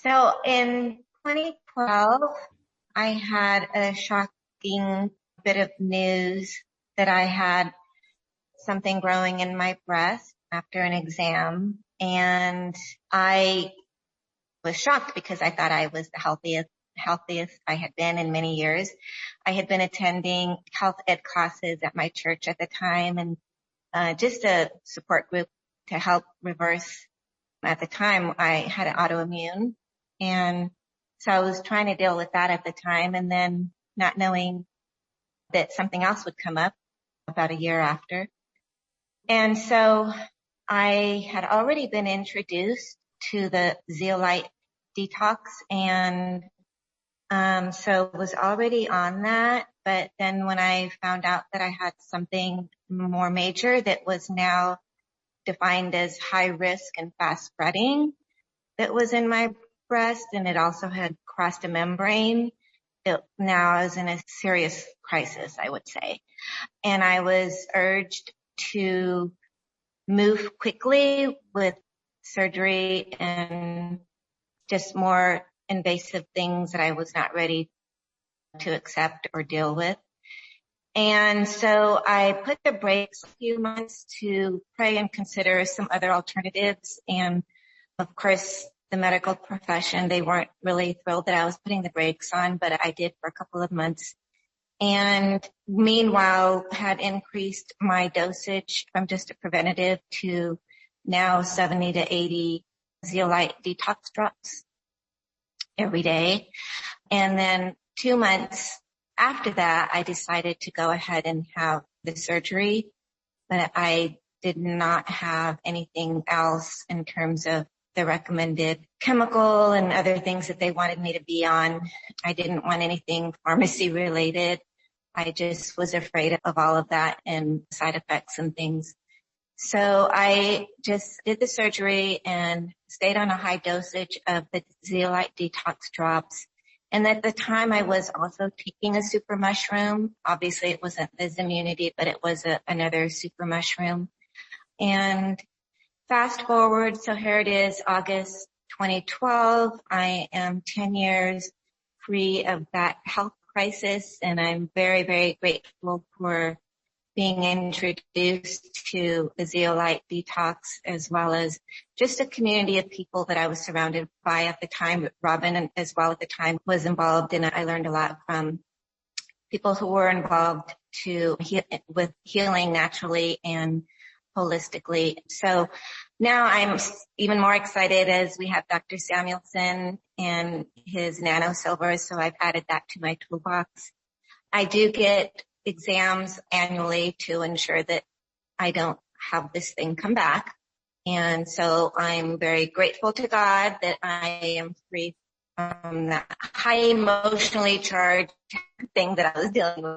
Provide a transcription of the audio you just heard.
So in 2012, I had a shocking bit of news that I had something growing in my breast after an exam. And I was shocked because I thought I was the healthiest I had been in many years. I had been attending health ed classes at my church at the time and just a support group to help reverse. At the time, I had an autoimmune, and so I was trying to deal with that at the time, and then not knowing that something else would come up about a year after. And so I had already been introduced to the zeolite detox, and so was already on that. But then when I found out that I had something more major that was now defined as high risk and fast spreading that was in my breast, and it also had crossed a membrane, it now is in a serious crisis, I would say. And I was urged to move quickly with surgery and just more invasive things that I was not ready to accept or deal with. And so I put the brakes a few months to pray and consider some other alternatives. And of course, the medical profession, they weren't really thrilled that I was putting the brakes on, but I did for a couple of months. And meanwhile, had increased my dosage from just a preventative to now 70 to 80 zeolite detox drops every day. And then 2 months after that, I decided to go ahead and have the surgery, but I did not have anything else in terms of the recommended chemical and other things that they wanted me to be on. I didn't want anything pharmacy related. I just was afraid of all of that and side effects and things. So I just did the surgery and stayed on a high dosage of the zeolite detox drops. And at the time I was also taking a super mushroom. Obviously it wasn't this immunity, but it was another super mushroom. And fast forward, so here it is, August 2012. I am 10 years free of that health crisis, and I'm very, very grateful for being introduced to the zeolite detox, as well as just a community of people that I was surrounded by at the time. Robin, as well at the time, was involved, and I learned a lot from people who were involved with healing naturally and holistically. So now I'm even more excited as we have Dr. Samuelson and his nano silvers. So I've added that to my toolbox. I do get exams annually to ensure that I don't have this thing come back. And so I'm very grateful to God that I am free from that high emotionally charged thing that I was dealing with.